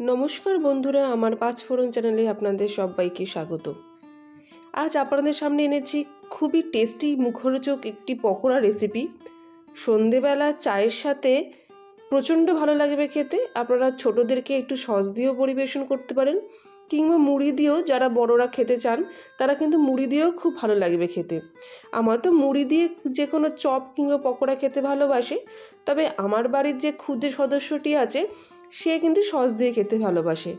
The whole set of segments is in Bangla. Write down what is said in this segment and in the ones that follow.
নমস্কার বন্ধুরা, আমার পাঁচ ফোড়ন চ্যানেলে আপনাদের সবাইকে স্বাগত। আজ আপনাদের সামনে এনেছি খুবই টেস্টি মুখরোচক একটি পকোড়া রেসিপি। সন্ধেবেলা চায়ের সাথে প্রচণ্ড ভালো লাগবে খেতে। আপনারা ছোটদেরকে একটু সস দিয়েও পরিবেশন করতে পারেন, কিংবা মুড়ি দিয়েও, যারা বড়রা খেতে চান তারা কিন্তু মুড়ি দিয়েও খুব ভালো লাগবে খেতে। আমার তো মুড়ি দিয়ে যে কোনো চপ কিংবা পকোড়া খেতে ভালোবাসে, তবে আমার বাড়ির যে ক্ষুদ্র সদস্যটি আছে সে কিন্তু সস দিয়ে খেতে ভালোবাসে।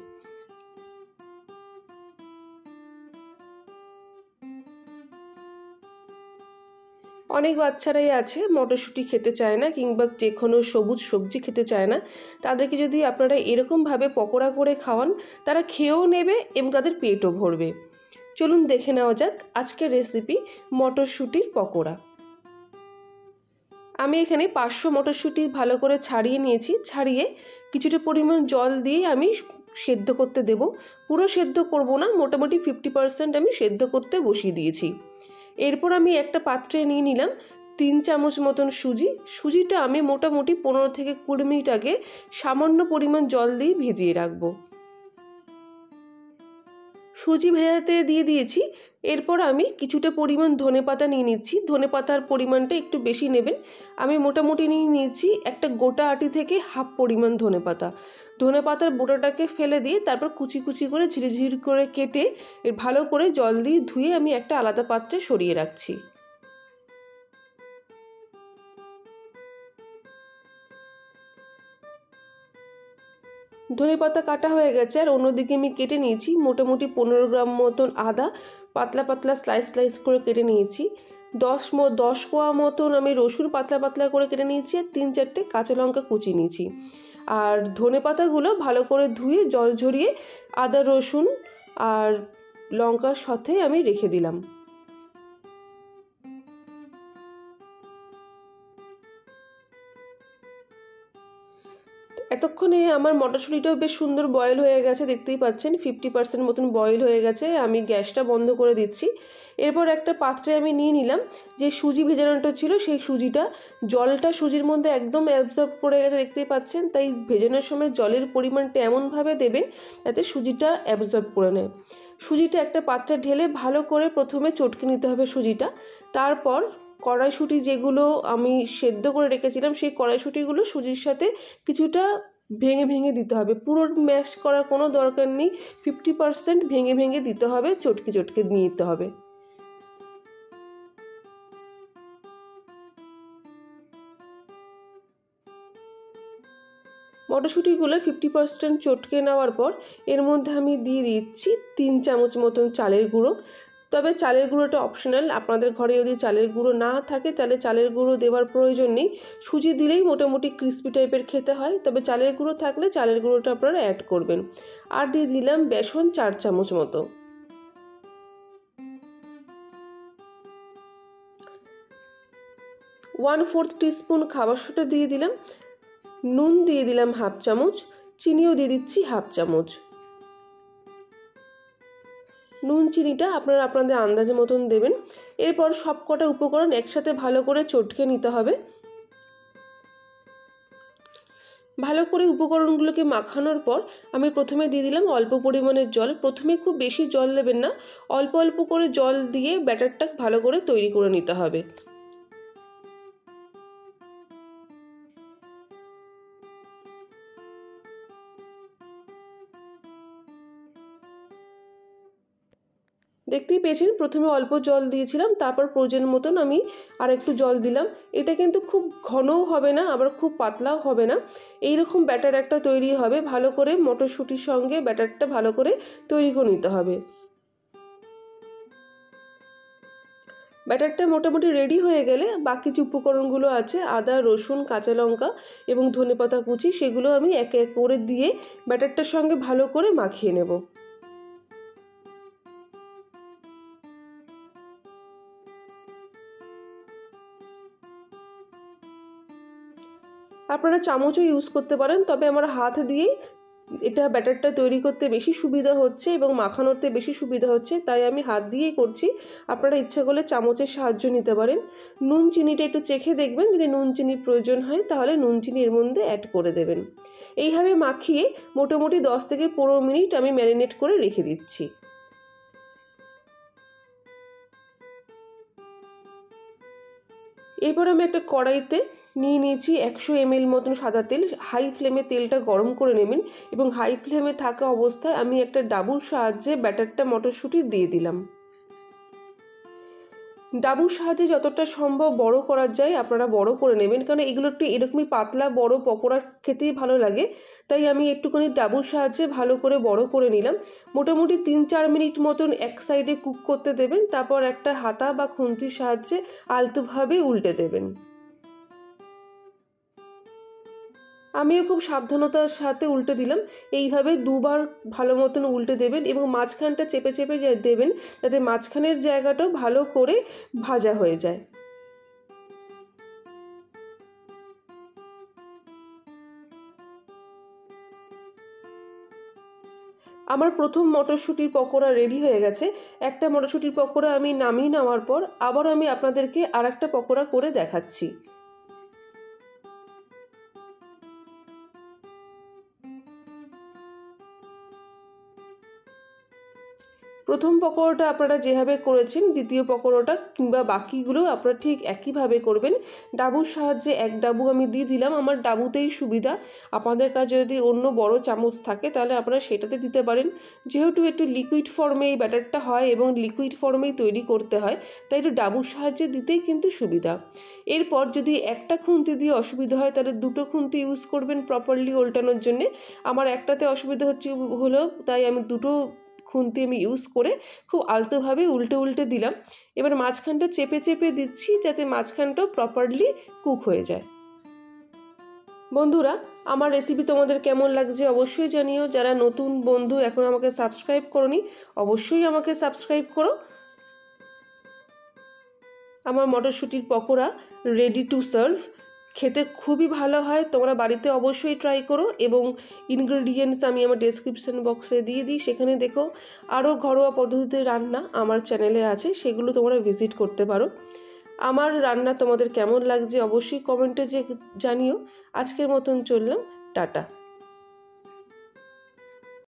অনেক বাচ্চারাই আছে মটরশুঁটি খেতে চায় না, কিংবা যে কোনো সবুজ সবজি খেতে চায় না। তাদেরকে যদি আপনারা এরকমভাবে পকোড়া করে খাওয়ান, তারা খেয়েও নেবে এবং তাদের পেটও ভরবে। চলুন দেখে নেওয়া যাক আজকের রেসিপি, মটরশুঁটির পকোড়া। আমি এখানে 500 মটরশুঁটি ভালো করে ছাড়িয়ে নিয়েছি। ছাড়িয়ে কিছুটা পরিমাণ জল দিয়ে আমি সেদ্ধ করতে দেব। পুরো সেদ্ধ করব না, মোটামুটি 50% আমি সেদ্ধ করতে বসিয়ে দিয়েছি। এরপর আমি একটা পাত্রে নিয়ে নিলাম 3 চামচ মতন সুজি। সুজিটা আমি মোটামুটি 15 থেকে 20 মিনিট আগে সামান্য পরিমাণ জল দিয়ে ভিজিয়ে রাখবো। সুজি ভেজাতে দিয়ে দিয়েছি। এরপর আমি কিছুটা পরিমাণ ধনেপাতা নিয়ে নিচ্ছি। ধনেপাতার পরিমাণটা একটু বেশি নেবেন। আমি মোটামুটি নিয়ে নিয়েছি একটা গোটা আটি থেকে হাফ পরিমাণ ধনেপাতা। ধনেপাতার বোটাটাকে ফেলে দিয়ে তারপর কুচি কুচি করে ঝিরিঝিরি করে কেটে ভালো করে জল দিয়ে ধুয়ে আমি একটা আলাদা পাত্রে সরিয়ে রাখছি। ধনেপাতা কাটা হয়ে গেছে, আর অন্যদিকে আমি কেটে নিয়েছি মোটামুটি 15 গ্রাম মতন আদা, পাতলা পাতলা স্লাইস স্লাইস করে কেটে নিয়েছি। 10 কোয়া মতন আমি রসুন পাতলা পাতলা করে কেটে নিয়েছি, আর 3-4টে কাঁচা লঙ্কা কুচি নিয়েছি। আর ধনেপাতাগুলো ভালো করে ধুয়ে জল ঝরিয়ে আদা রসুন আর লঙ্কার সাথে আমি রেখে দিলাম। এতক্ষণে আমার মটরশুঁটিটাও বেশ সুন্দর বয়েল হয়ে গেছে, দেখতেই পাচ্ছেন 50% মতন বয়েল হয়ে গেছে। আমি গ্যাসটা বন্ধ করে দিচ্ছি। এরপর একটা পাত্রে আমি নিয়ে নিলাম যে সুজি ভেজানোটা ছিল, সেই সুজিটা। জলটা সুজির মধ্যে একদম অ্যাবজর্ব করে গেছে, দেখতেই পাচ্ছেন। তাই ভেজানোর সময় জলের পরিমাণটা এমনভাবে দেবেন যাতে সুজিটা অ্যাবজর্ব করে নেয়। সুজিটা একটা পাত্রে ঢেলে ভালো করে প্রথমে চটকে নিতে হবে সুজিটা। তারপর কড়াইশুঁটি যেগুলো আমি সেদ্ধ করে রেখেছিলাম, সেই কড়াইশুঁটিগুলো সুজির সাথে কিছুটা ভেঙে ভেঙে দিতে হবে। পুরো ম্যাশ করার কোনো দরকার নেই, 50% ভেঙে ভেঙে দিতে হবে, চটকে চটকে নিতে হবে। মটরশুঁটিগুলো 50% চটকে নেওয়ার পর এর মধ্যে আমি দিয়ে দিচ্ছি 3 চামচ মতন চালের গুঁড়ো। তবে চালের গুঁড়োটা অপশনাল, আপনাদের ঘরে যদি চালের গুঁড়ো না থাকে তাহলে চালের গুঁড়ো দেওয়ার প্রয়োজন নেই। সুজি দিলেই মোটামুটি ক্রিস্পি টাইপের খেতে হয়, তবে চালের গুঁড়ো থাকলে চালের গুঁড়োটা আপনারা অ্যাড করবেন। আর দিয়ে দিলাম বেসন 4 চামচ মতো। 1/4 টিস্পুন খাবার সোডা দিয়ে দিলাম। নুন দিয়ে দিলাম হাফ চামচ, চিনিও দিয়ে দিচ্ছি হাফ চামচ। নুন চিনিটা আপনারা আপনাদের আন্দাজে মতন দেবেন। এরপর সব কটা উপকরণ একসাথে ভালো করে চটকে নিতে হবে। ভালো করে উপকরণগুলোকে মাখানোর পর আমি প্রথমে দিয়ে দিলাম অল্প পরিমাণের জল। প্রথমে খুব বেশি জল দেবেন না, অল্প অল্প করে জল দিয়ে ব্যাটারটা ভালো করে তৈরি করে নিতে হবে। দেখতেই পেয়েছেন প্রথমে অল্প জল দিয়েছিলাম, তারপর প্রয়োজন মতন আমি আর একটু জল দিলাম। এটা কিন্তু খুব ঘনও হবে না, আবার খুব পাতলাও হবে না। এইরকম ব্যাটার একটা তৈরি হবে। ভালো করে মটরশুঁটির সঙ্গে ব্যাটারটা ভালো করে তৈরি করে নিতে হবে। ব্যাটারটা মোটামুটি রেডি হয়ে গেলে বাকি যে উপকরণগুলো আছে, আদা রসুন কাঁচা লঙ্কা এবং ধনেপাতা কুচি, সেগুলো আমি একে এক করে দিয়ে ব্যাটারটার সঙ্গে ভালো করে মাখিয়ে নেব। আপনারা চামচও ইউজ করতে পারেন, তবে আমার হাত দিয়েই এটা ব্যাটারটা তৈরি করতে বেশি সুবিধা হচ্ছে এবং মাখানোতে বেশি সুবিধা হচ্ছে, তাই আমি হাত দিয়েই করছি। আপনারা ইচ্ছা করলে চামচের সাহায্য নিতে পারেন। নুন চিনিটা একটু চেখে দেখবেন, যদি নুন চিনির প্রয়োজন হয় তাহলে নুন চিনি এর মধ্যে অ্যাড করে দেবেন। এইভাবে মাখিয়ে মোটামুটি 10 থেকে 15 মিনিট আমি ম্যারিনেট করে রেখে দিচ্ছি। এরপর আমি একটা কড়াইতে নিয়ে নিয়েছি 100 ml মতন সাদা তেল। হাই ফ্লেমে তেলটা গরম করে নেবেন এবং হাই ফ্লেমে থাকা অবস্থায় আমি একটা ডাবুর সাহায্যে ব্যাটারটা মটরশুঁটি দিয়ে দিলাম। ডাবুর সাহায্যে যতটা সম্ভব বড় করা যায় আপনারা বড় করে নেবেন, কারণ এগুলো একটু এরকমই পাতলা বড় পকোড়া খেতেই ভালো লাগে, তাই আমি একটুখানি ডাবুর সাহায্যে ভালো করে বড় করে নিলাম। মোটামুটি 3-4 মিনিট মতন এক সাইডে কুক করতে দেবেন, তারপর একটা হাতা বা খুন্তির সাহায্যে আলতোভাবে উল্টে দেবেন। আমিও খুব সাবধানতার সাথে উল্টে দিলাম। এইভাবে দুবার ভালো মতন উল্টে দেবেন এবং মাঝখানটা চেপে চেপে দেবেন, যাতে মাঝখানের জায়গাটাও ভালো করে ভাজা হয়ে যায়। আমার প্রথম মটরশুঁটির পকোড়া রেডি হয়ে গেছে। একটা মটরশুঁটির পকোড়া আমি নামিয়ে নেওয়ার পর আবার আমি আপনাদেরকে আরেকটা পকোড়া করে দেখাচ্ছি। প্রথম পকোড়াটা আপনারা যেভাবে করেছেন দ্বিতীয় পকোড়াটা কিংবা বাকিগুলো আপনারা ঠিক একইভাবে করবেন। ডাবুর সাহায্যে এক ডাবু আমি দিয়ে দিলাম, আমার ডাবুতেই সুবিধা। আপনাদের কাছে যদি অন্য বড় চামচ থাকে তাহলে আপনারা সেটাতে দিতে পারেন। যেহেতু একটু লিকুইড ফর্মে এই ব্যাটারটা হয় এবং লিকুইড ফর্মেই তৈরি করতে হয়, তাই একটু ডাবুর সাহায্যে দিতেই কিন্তু সুবিধা। এরপর যদি একটা খুন্তি দিয়ে অসুবিধা হয় তাহলে দুটো খুন্তি ইউজ করবেন প্রপারলি ওল্টানোর জন্যে। আমার একটাতে অসুবিধা হলো, তাই আমি দুটো খুন্তি আমি ইউজ করে খুব আলতোভাবে উল্টে উল্টে দিলাম। এবার মাঝখানটা চেপে চেপে দিচ্ছি যাতে মাঝখানটাও প্রপারলি কুক হয়ে যায়। বন্ধুরা, আমার রেসিপি তোমাদের কেমন লাগছে অবশ্যই জানিও। যারা নতুন বন্ধু এখন আমাকে সাবস্ক্রাইব করোনি, অবশ্যই আমাকে সাবস্ক্রাইব করো। আমার মটরশুঁটির পকোড়া রেডি টু সার্ভ। খেতে খুবই ভালো হয়, তোমরা বাড়িতে অবশ্যই ট্রাই করো এবং ইনগ্রেডিয়েন্টস আমি আমার ডেসক্রিপশন বক্সে দিয়ে দিই, সেখানে দেখো। আরও ঘরোয়া পদ্ধতিতে রান্না আমার চ্যানেলে আছে, সেগুলো তোমরা ভিজিট করতে পারো। আমার রান্না তোমাদের কেমন লাগছে অবশ্যই কমেন্টে জানিও। আজকের মতন চললাম, টাটা।